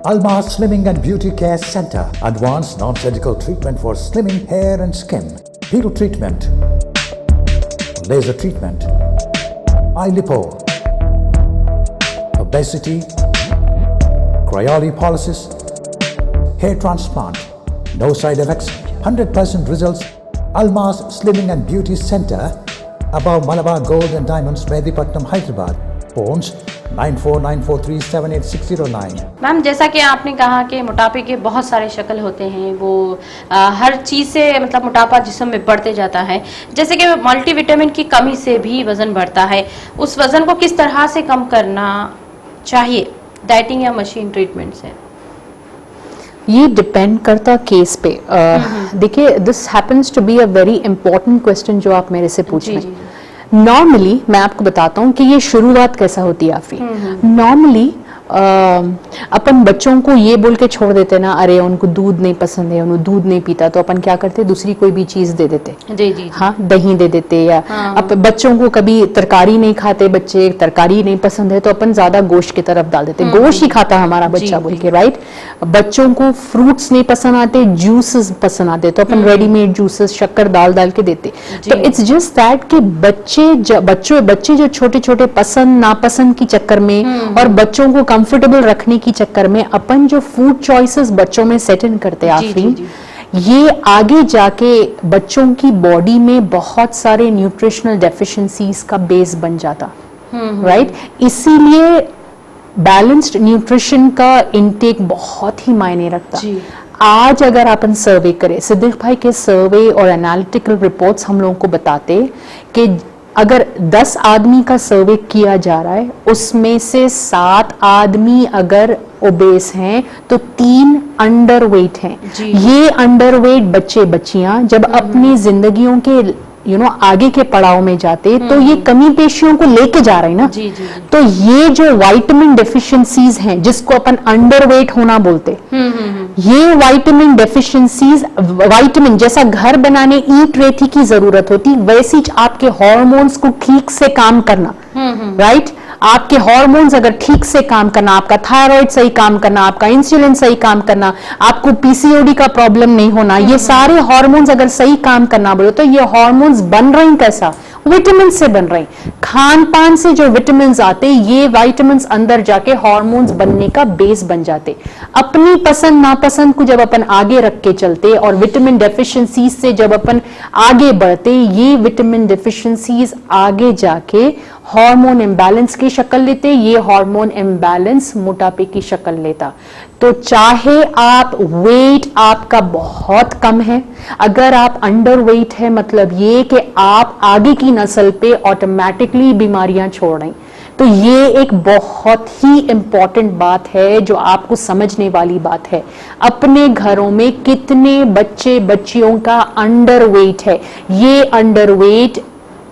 Almas Slimming and Beauty Care Center. Advanced non-surgical treatment for slimming hair and skin. Peel treatment. Laser treatment. Eye lipo. Obesity. Cryolipolysis. Hair transplant. No side effects. 100% results. Almas Slimming and Beauty Center. Above Malabar Gold and Diamonds, Medipatnam, Hyderabad. Phones 9494378609। Ma'am, जैसा कि आपने कहा कि मोटापे के बहुत सारे शक्ल होते हैं, वो हर चीज़ से मतलब मोटापा जिस्म में बढ़ते जाता है। जैसे कि मल्टीविटामिन की कमी से भी वज़न बढ़ता है। उस वज़न को किस तरह से कम करना चाहिए, डाइटिंग या मशीन ट्रीटमेंट से? ये डिपेंड करता केस पे। देखिए, this happens to be a very important question जो आप मेरे से पूछ रहे हैं। नॉर्मली मैं आपको बताता हूँ कि ये शुरुआत कैसा होती है आफरी। नॉर्मली अपन बच्चों को ये बोल के छोड़ देते ना, अरे उनको दूध नहीं पसंद है, उनको दूध नहीं पीता, तो अपन क्या करते, दूसरी कोई भी चीज दे देते। जी। हाँ, दही दे देते, या अब बच्चों को कभी तरकारी नहीं खाते, बच्चे तरकारी नहीं पसंद है तो अपन ज्यादा गोश्त की तरफ डाल देते, गोश्त ही खाता हमारा बच्चा बोल के, राइट। बच्चों को फ्रूट्स नहीं पसंद आते, जूसेस पसंद आते, तो अपन रेडीमेड जूसेस शक्कर डाल के देते। तो इट्स जस्ट दैट कि बच्चे जो छोटे छोटे पसंद नापसंद की चक्कर में और बच्चों को कंफर्टेबल रखने की चक्कर में अपन जो फूड चॉइसेस बच्चों में सेट इन करते हैं आफरीन, ये आगे जाके बच्चों की बॉडी में बहुत सारे न्यूट्रिशनल डेफिशिएंसीज का बेस बन जाता, राइट। इसीलिए बैलेंस्ड न्यूट्रिशन का इनटेक बहुत ही मायने रखता। आज अगर अपन सर्वे करें, सिद्दीक भाई के सर्वे और एनालिटिकल रिपोर्ट्स हम लोगों को बताते कि अगर 10 आदमी का सर्वे किया जा रहा है, उसमें से 7 आदमी अगर ओबेस हैं तो 3 अंडरवेट हैं। ये अंडरवेट बच्चे बच्चियां जब अपनी जिंदगियों के आगे के पड़ाव में जाते तो ये कमी पेशियों को लेके जा रहे हैं ना। तो ये जो विटामिन डेफिशिएंसीज हैं, जिसको अपन अंडरवेट होना बोलते, ये विटामिन डेफिशिएंसीज, विटामिन जैसा घर बनाने ईंट रेती की जरूरत होती, वैसी आपके हार्मोन्स को ठीक से काम करना, राइट। आपके हार्मोन्स अगर ठीक से काम करना, आपका थायराइड सही काम करना, आपका इंसुलिन सही काम करना, आपको पीसीओडी का प्रॉब्लम नहीं होना, ये सारे हार्मोन्स अगर सही काम करना बोले तो ये हार्मोन्स बन रहे हैं कैसा, विटामिन से बन रहे हैं। खान पान से जो विटामिन आते, ये विटामिन अंदर जाके हार्मोन्स बनने का बेस बन जाते। अपनी पसंद नापसंद को जब अपन आगे रख के चलते और विटामिन डेफिशिएंसीज से जब अपन आगे बढ़ते, ये विटामिन डेफिशिएंसीज आगे जाके हार्मोन इम्बैलेंस की शक्ल लेते, ये हार्मोन इम्बैलेंस मोटापे की शक्ल लेता। तो चाहे आप वेट आपका बहुत कम है, अगर आप अंडर वेट है, मतलब ये कि आप आगे की नस्ल पे ऑटोमेटिकली बीमारियां छोड़ रहे हैं। तो ये एक बहुत ही इंपॉर्टेंट बात है जो आपको समझने वाली बात है। अपने घरों में कितने बच्चे बच्चियों का अंडर वेट है, ये अंडर वेट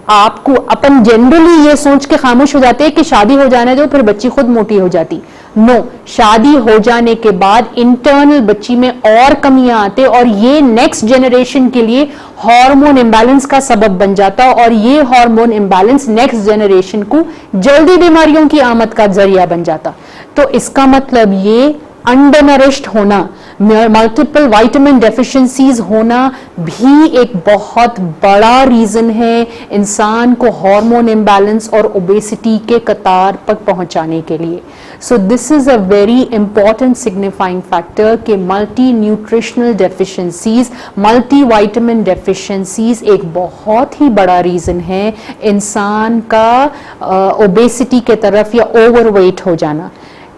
आपको अपन जनरली ये सोच के खामोश हो जाते हैं कि शादी हो जाने दो फिर बच्ची खुद मोटी हो जाती। नो, शादी हो जाने के बाद इंटरनल बच्ची में और कमियां आते और ये नेक्स्ट जनरेशन के लिए हार्मोन इम्बैलेंस का सबब बन जाता और ये हार्मोन इम्बैलेंस नेक्स्ट जनरेशन को जल्दी बीमारियों की आमद का जरिया बन जाता। तो इसका मतलब ये अंडरनरिश्ड होना, मल्टीपल विटामिन डेफिशिएंसीज होना भी एक बहुत बड़ा रीजन है इंसान को हार्मोन इम्बैलेंस और ओबेसिटी के कतार पर पहुंचाने के लिए। So this is a very important signifying factor कि multi nutritional deficiencies, multi vitamin deficiencies एक बहुत ही बड़ा रीजन है इंसान का ओबेसिटी के तरफ या ओवरवेट हो जाना।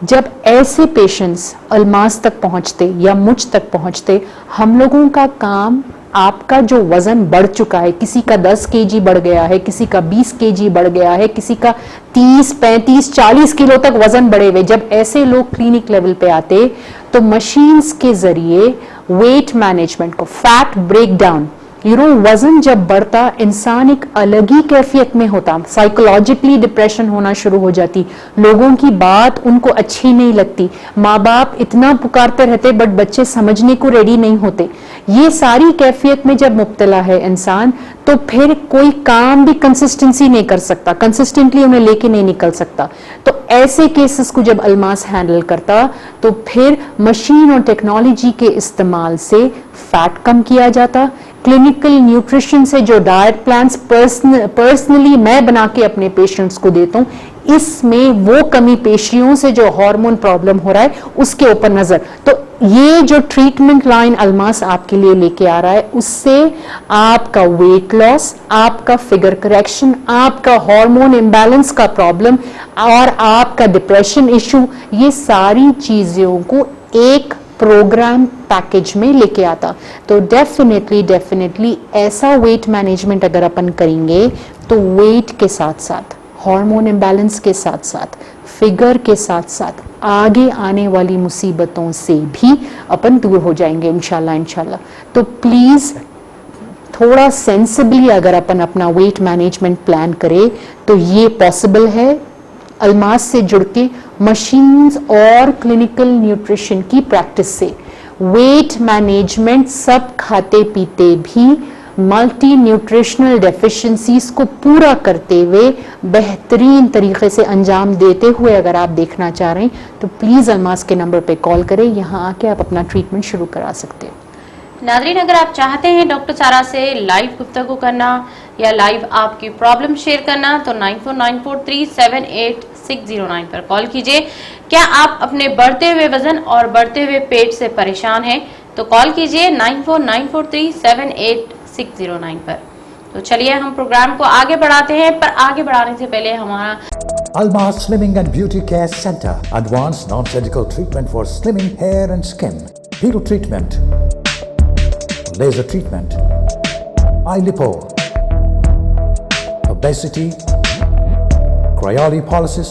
जब ऐसे पेशेंट्स अल्मास तक पहुंचते या मुझ तक पहुंचते, हम लोगों का काम, आपका जो वजन बढ़ चुका है, किसी का 10 केजी बढ़ गया है, किसी का 20 केजी बढ़ गया है, किसी का 30, 35, 40 किलो तक वजन बढ़े हुए, जब ऐसे लोग क्लिनिक लेवल पे आते तो मशीन्स के जरिए वेट मैनेजमेंट को, फैट ब्रेक डाउन, वजन जब बढ़ता इंसान एक अलग ही कैफियत में होता, साइकोलॉजिकली डिप्रेशन होना शुरू हो जाती, लोगों की बात उनको अच्छी नहीं लगती, माँ बाप इतना पुकारते रहते बट बच्चे समझने को रेडी नहीं होते। ये सारी कैफियत में जब मुब्तला है इंसान, तो फिर कोई काम भी कंसिस्टेंसी नहीं कर सकता, कंसिस्टेंटली उन्हें लेके नहीं निकल सकता। तो ऐसे केसेस को जब अल्मास हैंडल करता तो फिर मशीन और टेक्नोलॉजी के इस्तेमाल से फैट कम किया जाता। क्लिनिकल न्यूट्रिशन से जो डाइट प्लान्स पर्सनली मैं बना के अपने पेशेंट्स को देता हूँ, इसमें वो कमी पेशियों से जो हार्मोन प्रॉब्लम हो रहा है उसके ऊपर नजर। तो ये जो ट्रीटमेंट लाइन अल्मास आपके लिए लेके आ रहा है, उससे आपका वेट लॉस, आपका फिगर करेक्शन, आपका हार्मोन इम्बैलेंस का प्रॉब्लम और आपका डिप्रेशन इशू, ये सारी चीजों को एक प्रोग्राम पैकेज में लेके आता। तो डेफिनेटली ऐसा वेट मैनेजमेंट अगर अपन करेंगे तो वेट के साथ साथ, हार्मोन इम्बैलेंस के साथ साथ, फिगर के साथ साथ आगे आने वाली मुसीबतों से भी अपन दूर हो जाएंगे इंशाल्लाह। तो प्लीज थोड़ा सेंसिबली अगर अपन अपना वेट मैनेजमेंट प्लान करें तो ये पॉसिबल है। अल्मास से जुड़ के मशीन्स और क्लिनिकल न्यूट्रिशन की प्रैक्टिस से वेट मैनेजमेंट सब खाते पीते भी मल्टी न्यूट्रिशनल डेफिशिएंसीज को पूरा करते हुए बेहतरीन तरीके से अंजाम देते हुए अगर आप देखना चाह रहे हैं तो प्लीज अल्मास के नंबर पे कॉल करें, यहाँ आके आप अपना ट्रीटमेंट शुरू करा सकते हो। नादरीन, अगर आप चाहते हैं डॉक्टर सारा से लाइव गुफ्तगू करना या लाइव आपकी प्रॉब्लम शेयर करना तो 9494378609 पर कॉल कीजिए। क्या आप अपने बढ़ते हुए वजन और बढ़ते हुए पेट से परेशान हैं तो कॉल कीजिए 9494378609 पर। तो चलिए हम प्रोग्राम को आगे बढ़ाते हैं, पर आगे बढ़ाने से पहले हमारा Almas Slimming and Beauty Care Center. Advanced non-surgical treatment for slimming hair and skin. Piro treatment. Laser treatment. Eye lipo. Obesity. Cryolipolysis.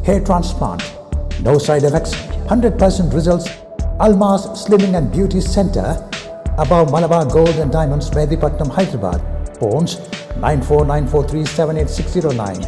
Hair transplant. No side effects. 100% results. Almas Slimming and Beauty Center. Above Malabar Gold and Diamonds, Medipatnam, Hyderabad. Phones 9494378609.